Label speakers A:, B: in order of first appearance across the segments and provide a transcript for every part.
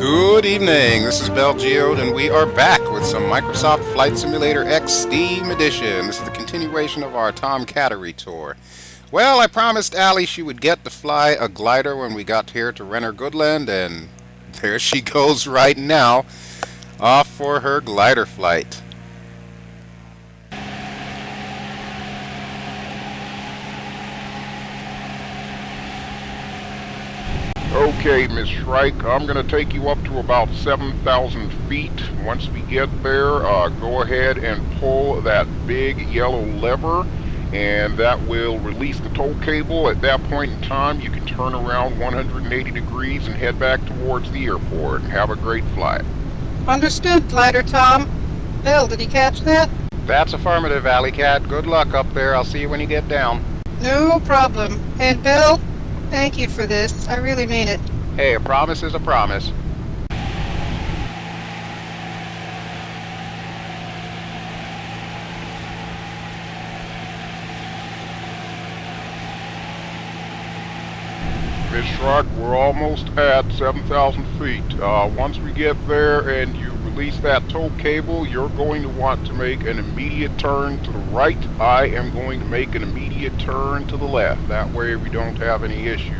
A: Good evening, this is BelGeode, and we are back with some Microsoft Flight Simulator X Steam Edition. This is the continuation of our Tomcattery tour. Well, I promised Allie she would get to fly a glider when we got here to rent her Goodland, and there she goes right now, off for her glider flight.
B: Okay, Miss Shrike, I'm going to take you up to about 7,000 feet. Once we get there, go ahead and pull that big yellow lever, and that will release the tow cable. At that point in time, you can turn around 180 degrees and head back towards the airport. Have a great flight.
C: Understood, Glider Tom. Bill, did you catch that?
A: That's affirmative, Alley Cat. Good luck up there. I'll see you when you get down.
C: No problem. And Bill, thank you for this. I really mean it.
A: Hey, a promise is a promise.
B: Miss Shrike, we're almost at 7,000 feet. Once we get there and you release that tow cable, you're going to want to make an immediate turn to the right. I am going to make an immediate turn to the left. That way we don't have any issues.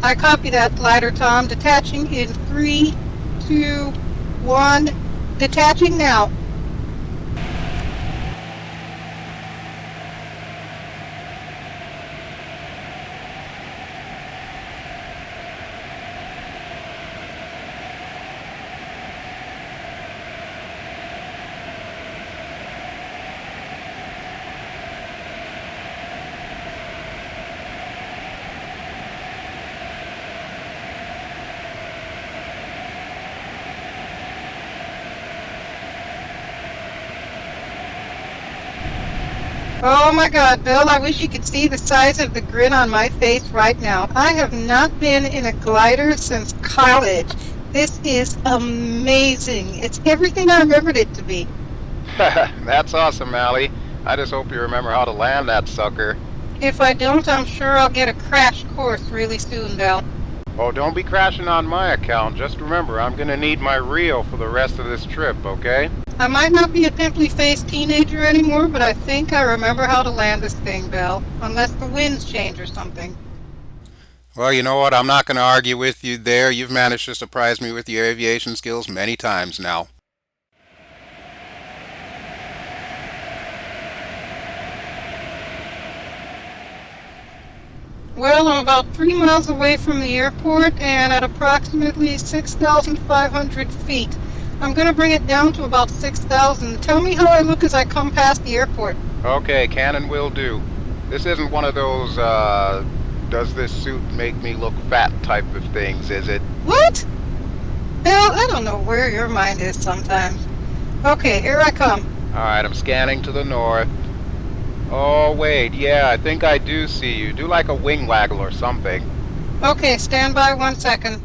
C: I copy that, Glider Tom. Detaching in 3, 2, 1. Detaching now. Oh my God, Bill, I wish you could see the size of the grin on my face right now. I have not been in a glider since college. This is amazing. It's everything I remembered it to be.
A: That's awesome, Allie. I just hope you remember how to land that sucker.
C: If I don't, I'm sure I'll get a crash course really soon, Bill.
A: Oh, don't be crashing on my account. Just remember, I'm gonna need my reel for the rest of this trip, okay?
C: I might not be a pimply-faced teenager anymore, but I think I remember how to land this thing, Bill. Unless the winds change or something.
A: Well, you know what? I'm not gonna argue with you there. You've managed to surprise me with your aviation skills many times now.
C: Well, I'm about 3 miles away from the airport and at approximately 6,500 feet. I'm going to bring it down to about 6,000. Tell me how I look as I come past the airport.
A: Okay, can and will do. This isn't one of those, does this suit make me look fat type of things, is it?
C: What? Bill, I don't know where your mind is sometimes. Okay, here I come.
A: Alright, I'm scanning to the north. Oh, wait, yeah, I think I do see you. Do like a wing waggle or something.
C: Okay, stand by 1 second.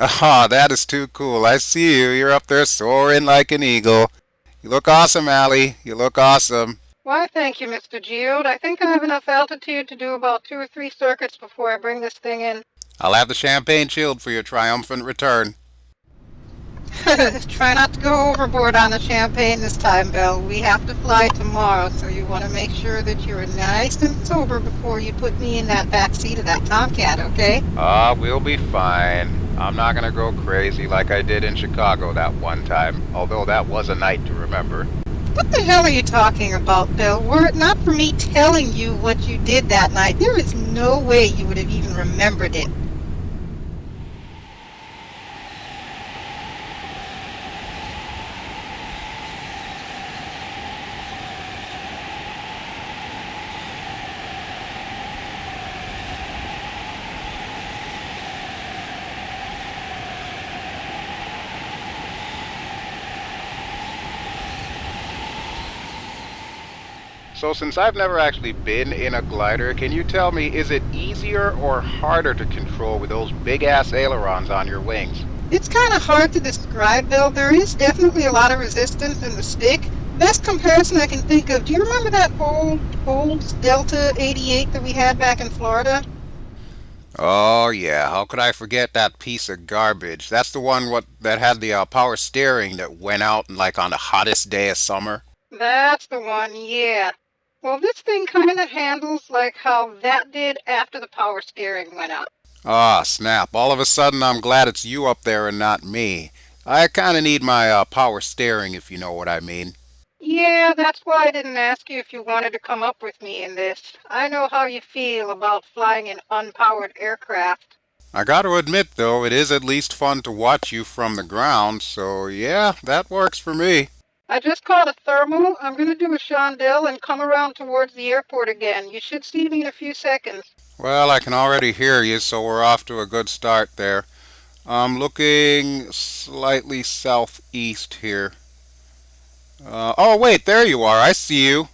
A: Ah, that is too cool. I see you. You're up there soaring like an eagle. You look awesome, Allie. You look awesome.
C: Why, thank you, Mr. Geode. I think I have enough altitude to do about 2 or 3 circuits before I bring this thing in.
A: I'll have the champagne chilled for your triumphant return.
C: Try not to go overboard on the champagne this time, Bill. We have to fly tomorrow, so you want to make sure that you're nice and sober before you put me in that back seat of that Tomcat, okay?
A: We'll be fine. I'm not gonna go crazy like I did in Chicago that one time, although that was a night to remember.
C: What the hell are you talking about, Bill? Were it not for me telling you what you did that night, there is no way you would have even remembered it.
A: So since I've never actually been in a glider, can you tell me, is it easier or harder to control with those big-ass ailerons on your wings?
C: It's kind of hard to describe, Bill. There is definitely a lot of resistance in the stick. Best comparison I can think of, do you remember that old Delta 88 that we had back in Florida?
A: Oh yeah, how could I forget that piece of garbage? That's the one that had the power steering that went out like on the hottest day of summer.
C: That's the one, yeah. Well, this thing kind of handles like how that did after the power steering went out.
A: Ah, snap. All of a sudden I'm glad it's you up there and not me. I kinda need my power steering if you know what I mean.
C: Yeah, that's why I didn't ask you if you wanted to come up with me in this. I know how you feel about flying an unpowered aircraft.
A: I gotta admit though, it is at least fun to watch you from the ground, so yeah, that works for me.
C: I just caught a thermal. I'm going to do a chandelle and come around towards the airport again. You should see me in a few seconds.
A: Well, I can already hear you, so we're off to a good start there. I'm looking slightly southeast here. Oh wait, there you are, I see you.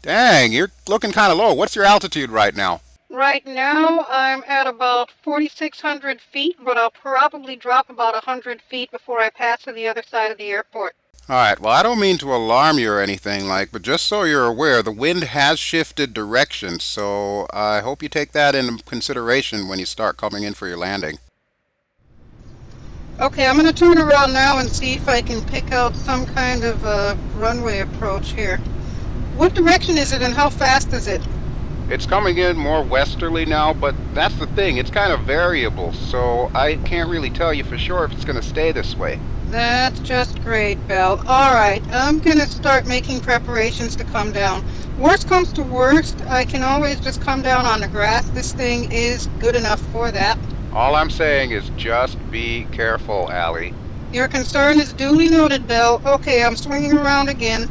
A: Dang, you're looking kinda low. What's your altitude right now?
C: Right now, I'm at about 4,600 feet, but I'll probably drop about 100 feet before I pass to the other side of the airport.
A: Alright, well I don't mean to alarm you or anything but just so you're aware, the wind has shifted direction, so I hope you take that into consideration when you start coming in for your landing.
C: Okay, I'm going to turn around now and see if I can pick out some kind of runway approach here. What direction is it and how fast is it?
A: It's coming in more westerly now, but that's the thing, it's kind of variable, so I can't really tell you for sure if it's going to stay this way.
C: That's just great, Belle. Alright, I'm going to start making preparations to come down. Worst comes to worst, I can always just come down on the grass. This thing is good enough for that.
A: All I'm saying is just be careful, Allie.
C: Your concern is duly noted, Belle. Okay, I'm swinging around again.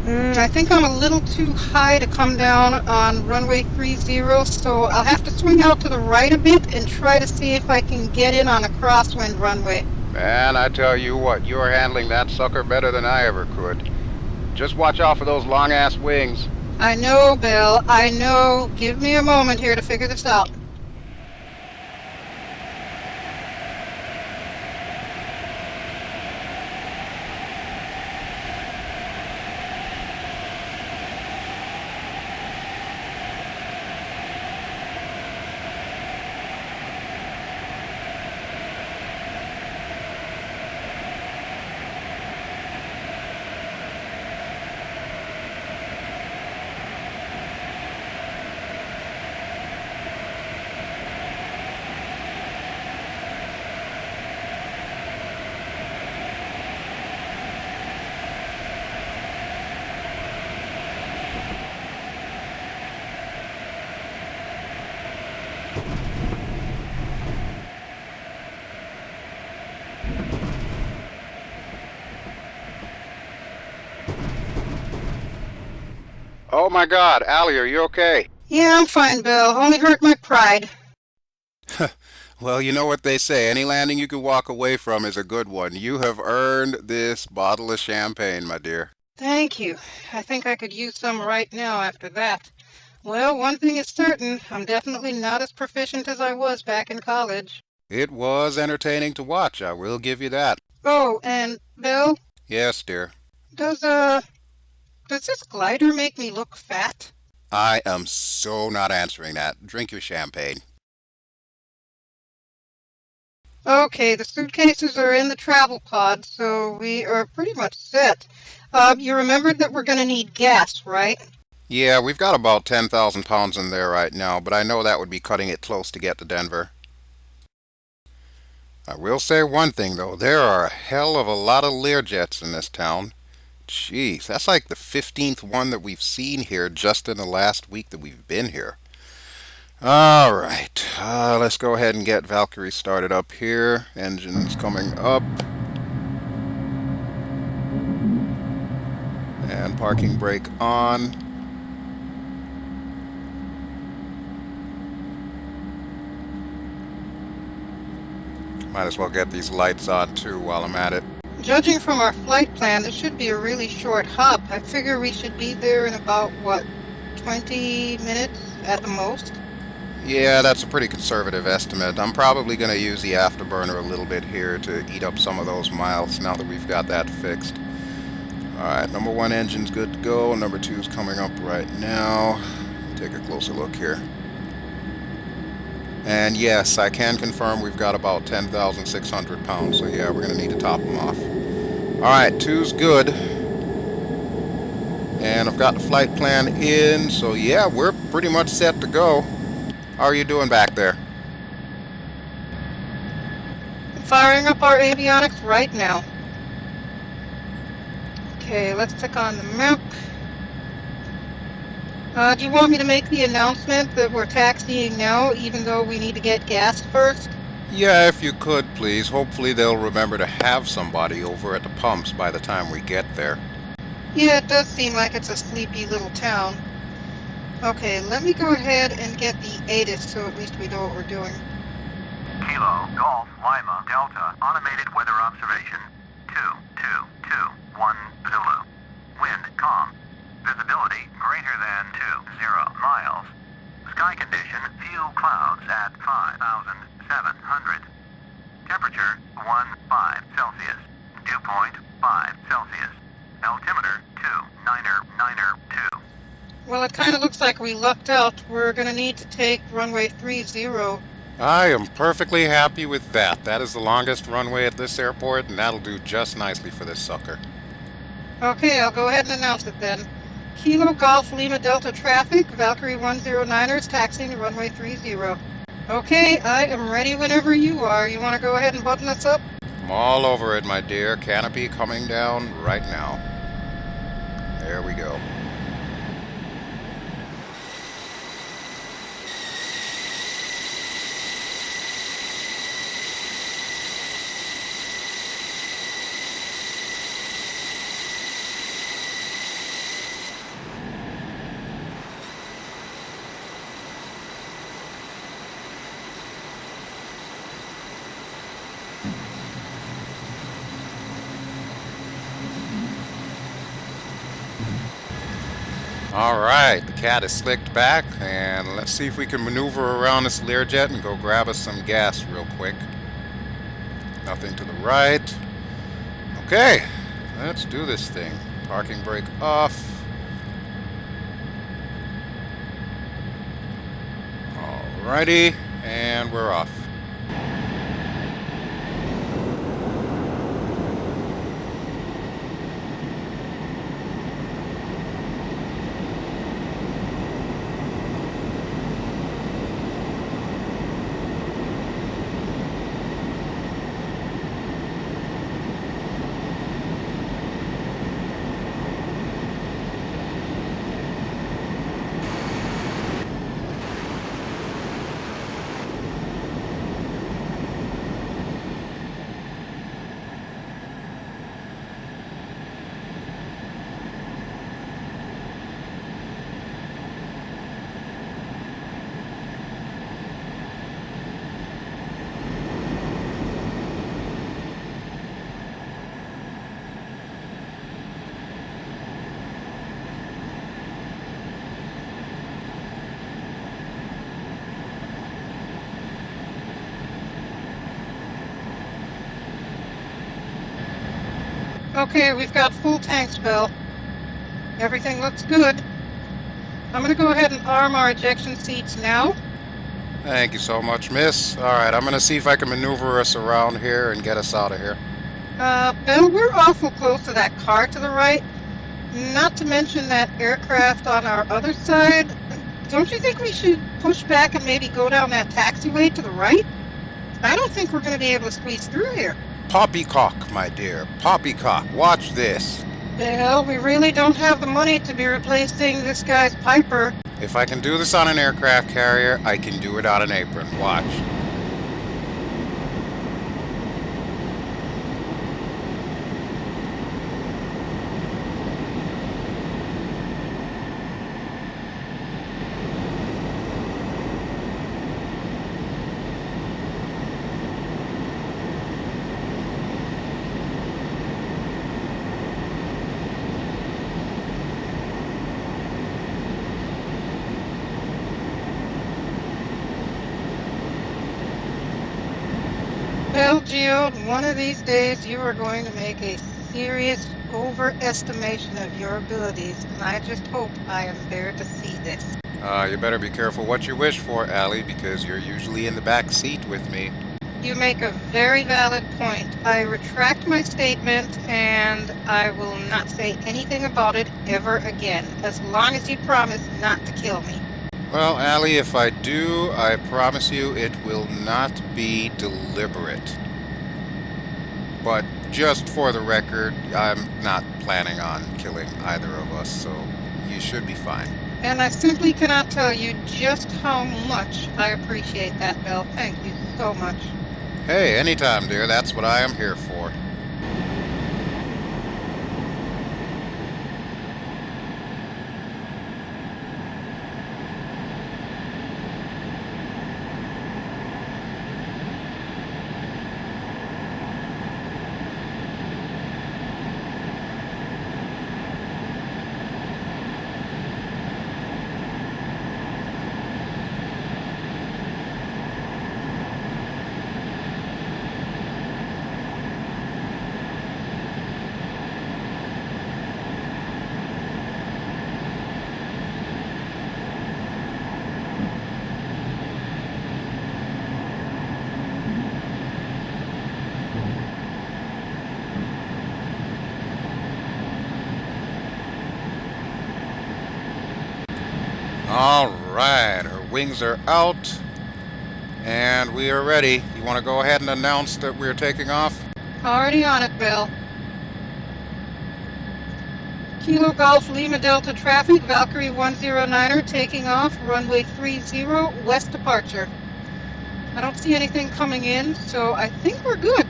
C: I think I'm a little too high to come down on runway 30, so I'll have to swing out to the right a bit and try to see if I can get in on a crosswind runway.
A: Man, I tell you what, you are handling that sucker better than I ever could. Just watch out for those long-ass wings.
C: I know, Belle, I know. Give me a moment here to figure this out.
A: Oh my god, Allie, are you okay?
C: Yeah, I'm fine, Belle. Only hurt my pride.
A: Well, you know what they say, any landing you can walk away from is a good one. You have earned this bottle of champagne, my dear.
C: Thank you. I think I could use some right now after that. Well, one thing is certain, I'm definitely not as proficient as I was back in college.
A: It was entertaining to watch, I will give you that.
C: Oh, and Belle,
A: Yes, dear.
C: does this glider make me look fat?
A: I am so not answering that. Drink your champagne.
C: Okay, the suitcases are in the travel pod, so we are pretty much set. You remembered that we're going to need gas, right?
A: Yeah, we've got about 10,000 pounds in there right now, but I know that would be cutting it close to get to Denver. I will say one thing, though. There are a hell of a lot of Learjets in this town. Jeez, that's like the 15th one that we've seen here just in the last week that we've been here. Alright, let's go ahead and get Valkyrie started up here. Engines coming up. And parking brake on. Might as well get these lights on too while I'm at it.
C: Judging from our flight plan, this should be a really short hop. I figure we should be there in about, what, 20 minutes at the most?
A: Yeah, that's a pretty conservative estimate. I'm probably going to use the afterburner a little bit here to eat up some of those miles now that we've got that fixed. Alright, number 1 engine's good to go. Number 2's coming up right now. Take a closer look here. And yes, I can confirm we've got about 10,600 pounds. So yeah, we're going to need to top them off. Alright, 2's good. And I've got the flight plan in. So yeah, we're pretty much set to go. How are you doing back there?
C: Firing up our avionics right now. Okay, let's click on the map. Do you want me to make the announcement that we're taxiing now, even though we need to get gas first?
A: Yeah, if you could, please. Hopefully they'll remember to have somebody over at the pumps by the time we get there.
C: Yeah, it does seem like it's a sleepy little town. Okay, let me go ahead and get the ATIS so at least we know what we're doing.
D: Kilo, Golf, Lima, Delta, automated weather observation. 2221 Zulu. Wind calm. Visibility greater than 20 miles. Sky condition few clouds at 5,700. Temperature 15 Celsius. Dew point 5 Celsius. Altimeter 29992.
C: Well, it kind of looks like we lucked out. We're going to need to take runway 30.
A: I am perfectly happy with that. That is the longest runway at this airport, and that'll do just nicely for this sucker.
C: Okay, I'll go ahead and announce it then. Kilo Golf Lima Delta traffic, Valkyrie 109ers taxiing to runway 30. Okay, I am ready whenever you are. You want to go ahead and button us up?
A: I'm all over it, my dear. Canopy coming down right now. There we go. Alright, the cat is slicked back, and let's see if we can maneuver around this Learjet and go grab us some gas real quick. Nothing to the right. Okay, let's do this thing. Parking brake off. Alrighty, and we're off.
C: Okay, we've got full tanks, Bill. Everything looks good. I'm going to go ahead and arm our ejection seats now.
A: Thank you so much, miss. Alright, I'm gonna see if I can maneuver us around here and get us out of here.
C: Bill, we're awful close to that car to the right. Not to mention that aircraft on our other side. Don't you think we should push back and maybe go down that taxiway to the right? I don't think we're going to be able to squeeze through here.
A: Poppycock, my dear. Poppycock, watch this.
C: Well, we really don't have the money to be replacing this guy's Piper.
A: If I can do this on an aircraft carrier, I can do it on an Apron. Watch.
C: BelGeode, one of these days you are going to make a serious overestimation of your abilities, and I just hope I am there to see this.
A: You better be careful what you wish for, Allie, because you're usually in the back seat with me.
C: You make a very valid point. I retract my statement, and I will not say anything about it ever again, as long as you promise not to kill me.
A: Well, Allie, if I do, I promise you it will not be deliberate. But just for the record, I'm not planning on killing either of us, so you should be fine.
C: And I simply cannot tell you just how much I appreciate that, Belle. Thank you so much.
A: Hey, anytime, dear. That's what I am here for. Alright, her wings are out, and we are ready. You want to go ahead and announce that we're taking off?
C: Already on it, Belle. Kilo Golf Lima Delta traffic, Valkyrie 109er taking off, runway 30, west departure. I don't see anything coming in, so I think we're good.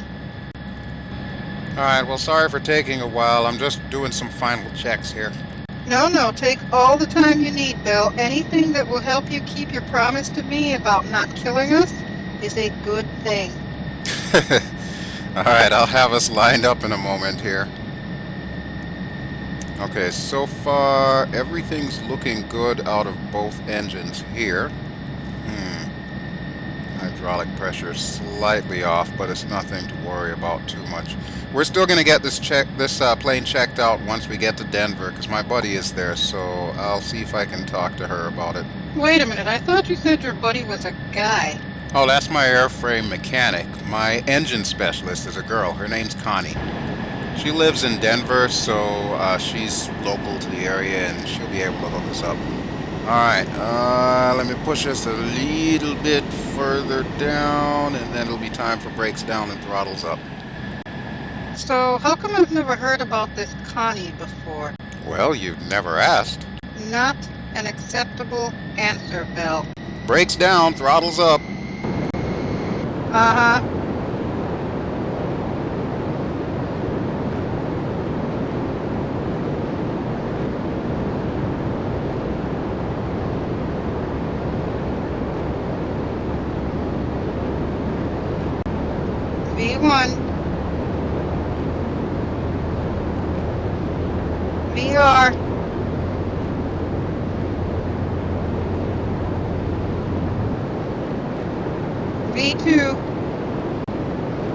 A: Alright, well, sorry for taking a while. I'm just doing some final checks here.
C: No, take all the time you need, Belle. Anything that will help you keep your promise to me about not killing us is a good thing.
A: Alright, I'll have us lined up in a moment here. Okay, so far everything's looking good out of both engines here. Hydraulic pressure slightly off, but it's nothing to worry about too much. We're still going to get this plane checked out once we get to Denver, because my buddy is there, so I'll see if I can talk to her about it.
C: Wait a minute, I thought you said your buddy was a guy.
A: Oh, that's my airframe mechanic. My engine specialist is a girl. Her name's Connie. She lives in Denver, so she's local to the area, and she'll be able to hook us up. Alright, let me push us a little bit further down, and then it'll be time for brakes down and throttles up.
C: So, how come I've never heard about this Connie before?
A: Well, you've never asked.
C: Not an acceptable answer, Belle.
A: Brakes down, throttles up.
C: Uh-huh. V1. VR. V2.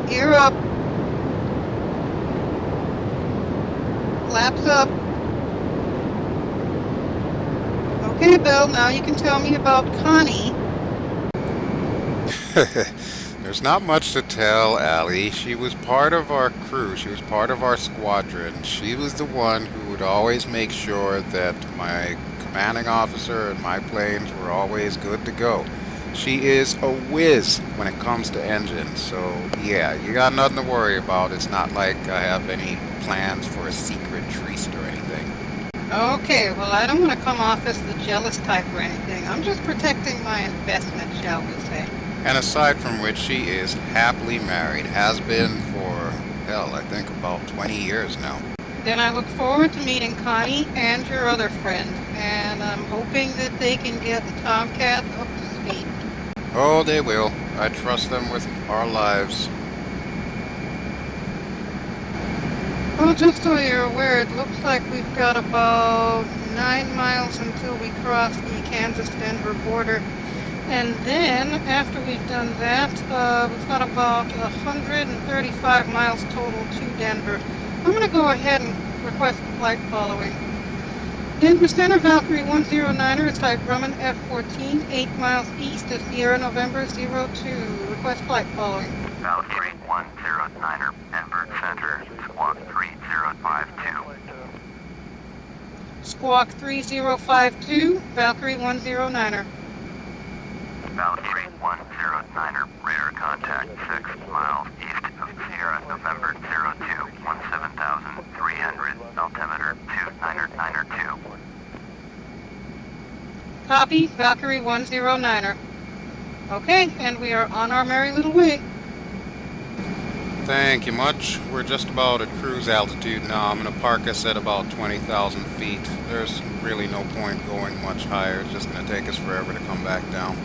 C: Gear up. Flaps up. Okay, Belle, now you can tell me about Connie.
A: There's not much to tell, Allie. She was part of our crew. She was part of our squadron. She was the one who would always make sure that my commanding officer and my planes were always good to go. She is a whiz when it comes to engines, so yeah, you got nothing to worry about. It's not like I have any plans for a secret tryst or anything.
C: Okay, well, I don't want to come off as the jealous type or anything. I'm just protecting my investment, shall we say.
A: And aside from which, she is happily married. Has been for, hell, I think about 20 years now.
C: Then I look forward to meeting Connie and your other friend, and I'm hoping that they can get the Tomcat up to speed.
A: Oh, they will. I trust them with our lives.
C: Well, just so you're aware, it looks like we've got about 9 miles until we cross the Kansas-Denver border. And then, after we've done that, we've got about 135 miles total to Denver. I'm going to go ahead and request flight following. Denver Center, Valkyrie 109er is type Grumman F-14, 8 miles east of Sierra November 02. Request flight following.
D: Valkyrie 109er, Denver Center, Squawk 3052.
C: Squawk 3052, Valkyrie 109er.
D: Valkyrie 109er, radar contact 6 miles east of Sierra November 02, 17,300, altimeter 2992.
C: Copy, Valkyrie 109er. Okay, and we are on our merry little way.
A: Thank you much. We're just about at cruise altitude now. I'm going to park us at about 20,000 feet. There's really no point going much higher. It's just going to take us forever to come back down.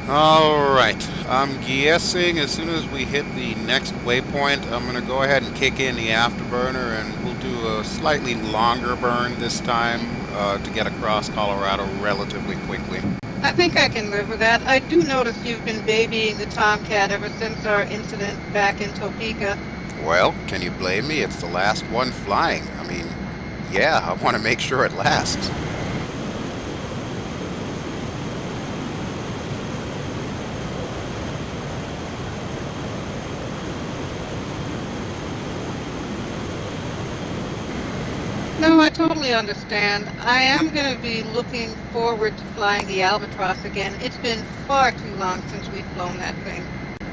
A: Alright, I'm guessing as soon as we hit the next waypoint, I'm going to go ahead and kick in the afterburner, and we'll do a slightly longer burn this time to get across Colorado relatively quickly.
C: I think I can live with that. I do notice you've been babying the Tomcat ever since our incident back in Topeka.
A: Well, can you blame me? It's the last one flying. I mean, yeah, I want to make sure it lasts.
C: No, I totally understand. I am going to be looking forward to flying the Albatross again. It's been far too long since we've flown that thing.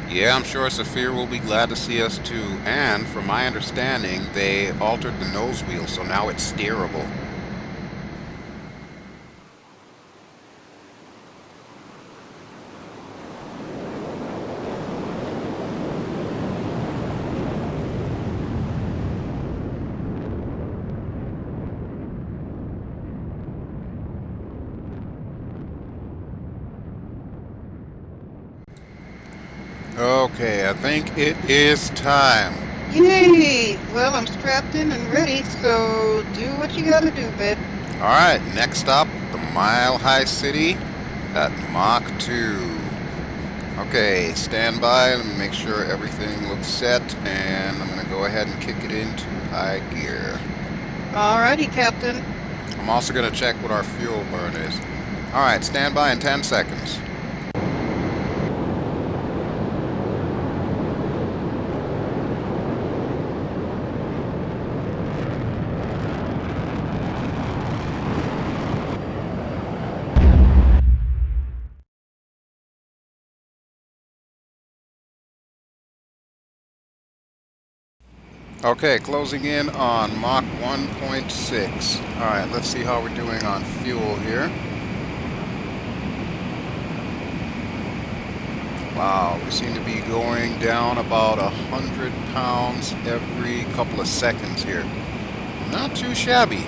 A: Yeah, I'm sure Saphir will be glad to see us too, and from my understanding, they altered the nose wheel, so now it's steerable. Okay, I think it is time.
C: Yay! Well, I'm strapped in and ready, so do what you gotta do, babe.
A: Alright, next stop, the Mile High City at Mach 2. Okay, stand by and make sure everything looks set, and I'm going to go ahead and kick it into high gear.
C: Alrighty, Captain.
A: I'm also going to check what our fuel burn is. Alright, stand by in 10 seconds. Okay, closing in on Mach 1.6. Alright, let's see how we're doing on fuel here. Wow, we seem to be going down about 100 pounds every couple of seconds here. Not too shabby.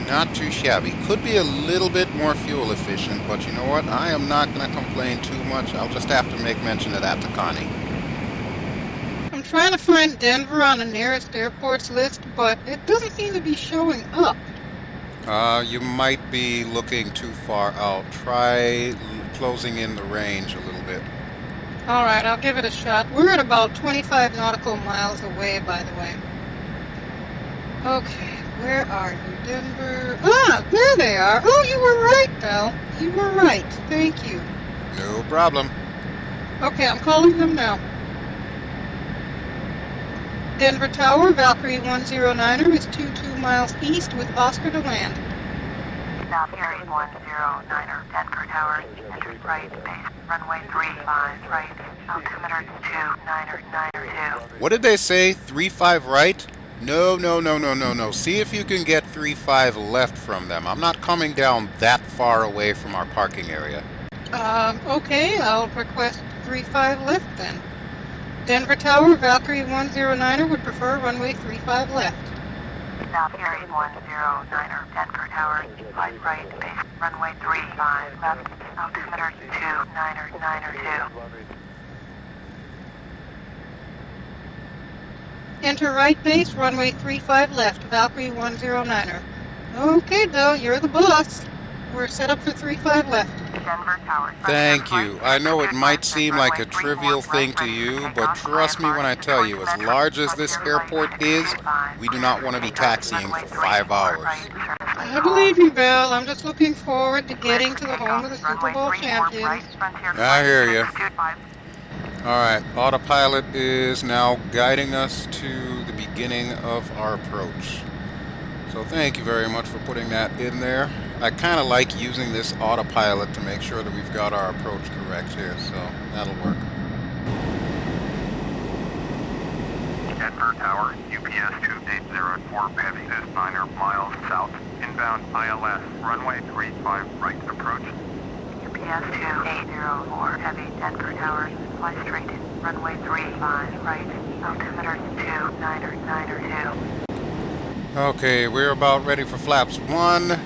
A: Not too shabby. Could be a little bit more fuel efficient, but you know what? I am not going to complain too much. I'll just have to make mention of that to Connie.
C: I'm trying to find Denver on the nearest airports list, but it doesn't seem to be showing up.
A: You might be looking too far out. Try closing in the range a little bit.
C: Alright, I'll give it a shot. We're at about 25 nautical miles away, by the way. Okay, where are you, Denver? Ah, there they are. Oh, you were right, Belle. You were right. Thank you.
A: No problem.
C: Okay, I'm calling them now. Denver Tower, Valkyrie 109er is 22 miles east with Oscar to land.
D: Valkyrie 109er, Denver Tower, enter right base, runway 35 right, altimeter 2992.
A: What did they say? 35 right? No. See if you can get 35 left from them. I'm not coming down that far away from our parking area.
C: Okay, I'll request 35 left then. Denver Tower, Valkyrie 109er would prefer runway 35 left.
D: Valkyrie 109er, Denver Tower, flight right base, runway 35 left, altimeter 2992.
C: Enter right base, runway 35 left, Valkyrie 109er. Okay, Bill, you're the boss. We're set up for 35 left.
D: Denver Tower.
A: Thank you. I know it might seem like a trivial thing to you, but trust me when I tell you, as large as this airport is, we do not want to be taxiing for 5 hours.
C: I believe you, Bill. I'm just looking forward to getting to the home of the Super Bowl champions.
A: I hear you. Alright, autopilot is now guiding us to the beginning of our approach. So thank you very much for putting that in there. I kind of like using this autopilot to make sure that we've got our approach correct here, so that'll work.
E: Denver Tower, UPS 2804 heavy is 9 miles south. Inbound ILS, runway 35 right approach.
D: UPS 2804 heavy Denver Tower, fly straight, runway 35 right, altimeter 2992.
A: Okay, we're about ready for flaps 1.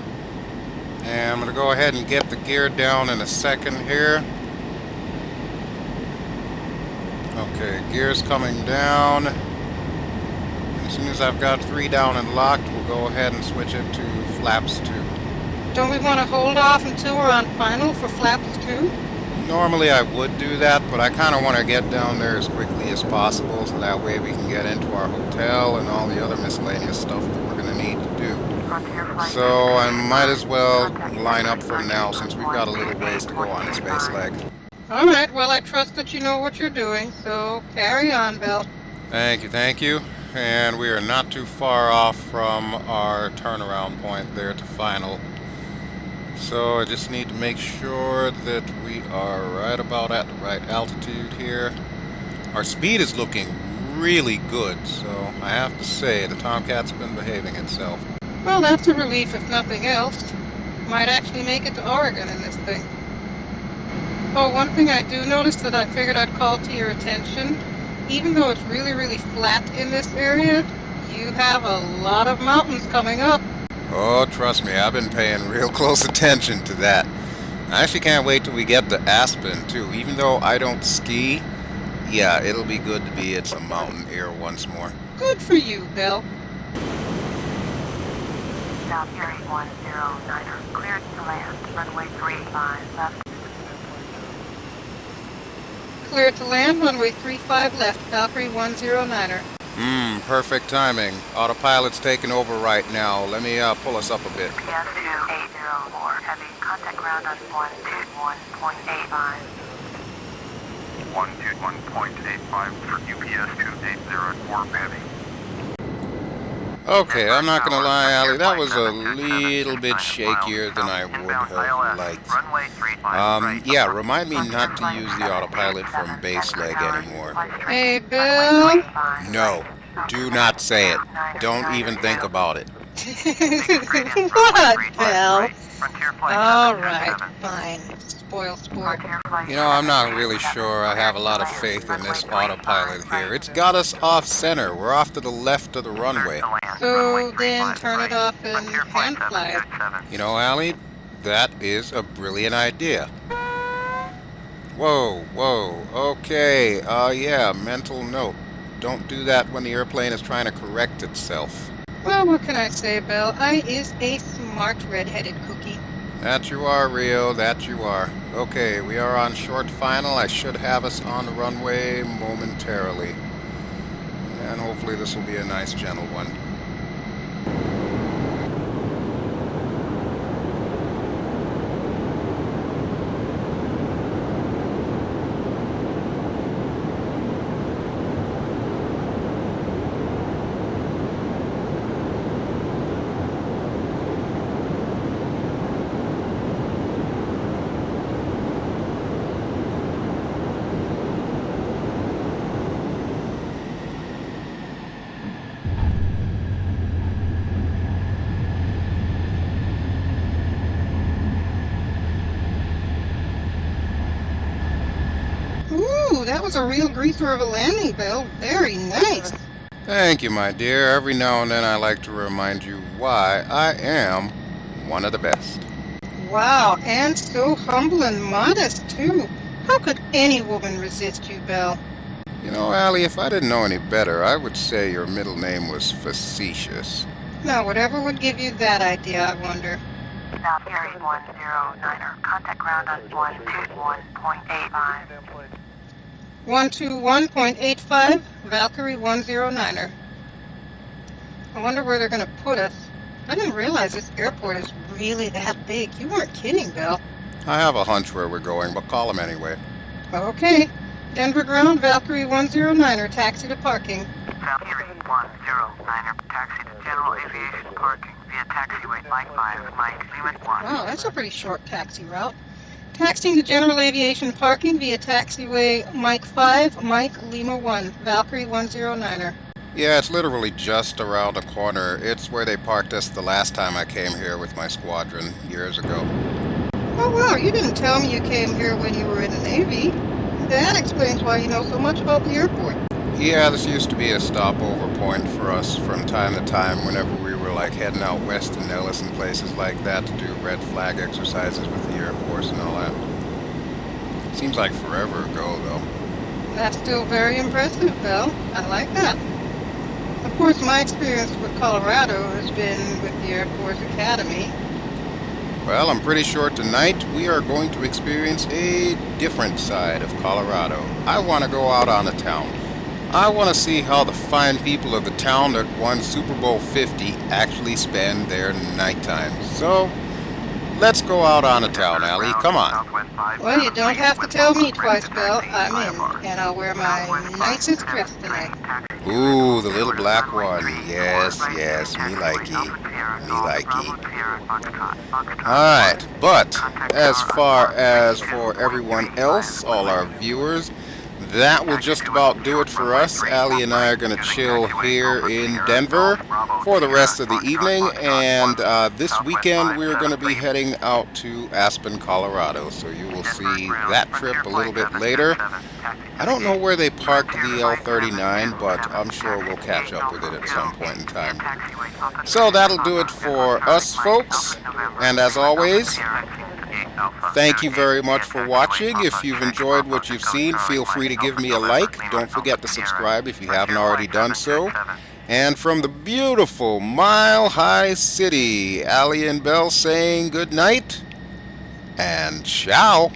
A: And I'm going to go ahead and get the gear down in a second here. Okay, gear's coming down. As soon as I've got 3 down and locked, we'll go ahead and switch it to flaps 2.
C: Don't we want to hold off until we're on final for flaps 2?
A: Normally I would do that, but I kind of want to get down there as quickly as possible so that way we can get into our hotel and all the other miscellaneous stuff that we're going to need to do. So I might as well line up for now since we've got a little ways to go on this base leg.
C: Alright, well I trust that you know what you're doing, so carry on, Bill.
A: Thank you, thank you. And we are not too far off from our turnaround point there to final. So I just need to make sure that we are right about at the right altitude here. Our speed is looking really good, so I have to say the Tomcat's been behaving itself.
C: Well, that's a relief if nothing else. Might actually make it to Oregon in this thing. Oh, one thing I do notice that I figured I'd call to your attention, even though it's really, really flat in this area, you have a lot of mountains coming up.
A: Oh, trust me, I've been paying real close attention to that. I actually can't wait till we get to Aspen, too. Even though I don't ski, yeah, it'll be good to be at some mountain air once more.
C: Good for you, Bill.
D: Valkyrie 109er, cleared to land, runway 35 left.
C: Clear to land, runway 35 left, Valkyrie 109er.
A: Perfect timing. Autopilot's taking over right now. Let me pull us up a bit.
D: UPS 2804 heavy, contact ground on 121.85.
E: 121.85 for UPS 2804 heavy.
A: Okay, I'm not gonna lie, Allie, that was a little bit shakier than I would have liked. Yeah, remind me not to use the autopilot from base leg anymore.
C: Hey, Bill.
A: No, do not say it. Don't even think about it.
C: What, Bill? Alright, fine. Spoil sport.
A: You know, I'm not really sure I have a lot of faith in this autopilot here. It's got us off center. We're off to the left of the runway.
C: So then turn it off and hand fly it.
A: You know, Allie, that is a brilliant idea. Whoa, whoa, okay, yeah, mental note. Don't do that when the airplane is trying to correct itself.
C: Well, what can I say, Bill? I is a smart red-headed cookie.
A: That you are, Rio, that you are. Okay, we are on short final. I should have us on the runway momentarily. And hopefully this will be a nice, gentle one.
C: That was a real greaser of a landing, Bill. Very nice.
A: Thank you, my dear. Every now and then I like to remind you why I am one of the best.
C: Wow, and so humble and modest, too. How could any woman resist you, Bill?
A: You know, Allie, if I didn't know any better, I would say your middle name was facetious.
C: Now, whatever would give you that idea, I wonder?
D: Valkyrie 109er, contact ground on 121.85.
C: 121.85, Valkyrie 109er. I wonder where they're going to put us. I didn't realize this airport is really that big. You weren't kidding, Bill.
A: I have a hunch where we're going, but call him anyway.
C: Okay. Denver ground, Valkyrie 109er, taxi to parking.
D: Valkyrie 109er, taxi to general aviation parking via taxiway Mike 5, Mike Lima 1.
C: Wow, that's a pretty short taxi route. Taxiing to general aviation parking via taxiway Mike 5, Mike Lima 1, Valkyrie 109er.
A: Yeah, it's literally just around the corner. It's where they parked us the last time I came here with my squadron years ago.
C: Oh wow, you didn't tell me you came here when you were in the Navy. That explains why you know so much about the airport.
A: Yeah, this used to be a stopover point for us from time to time whenever we were like heading out west to Nellis and places like that to do red flag exercises with the Air Force and all that. Seems like forever ago though.
C: That's still very impressive, Bill. I like that. Of course, my experience with Colorado has been with the Air Force Academy.
A: Well, I'm pretty sure tonight we are going to experience a different side of Colorado. I want to go out on the town. I want to see how the fine people of the town that won Super Bowl 50 actually spend their nighttime. So, let's go out on the town, Allie. Come on.
C: Well, you don't have to tell me twice, Bill. I'm in, and I'll wear my nicest dress tonight.
A: Ooh, the little black one. Yes, yes, me likey. Me likey. Alright, but as far as for everyone else, all our viewers, that will just about do it for us. Allie and I are going to chill here in Denver for the rest of the evening, and this weekend we're going to be heading out to Aspen, Colorado, so you will see that trip a little bit later. I don't know where they parked the L-39, but I'm sure we'll catch up with it at some point in time. So that'll do it for us folks, and as always, thank you very much for watching. If you've enjoyed what you've seen, feel free to give me a like. Don't forget to subscribe if you haven't already done so. And from the beautiful Mile High City, Allie and Bell saying good night and ciao.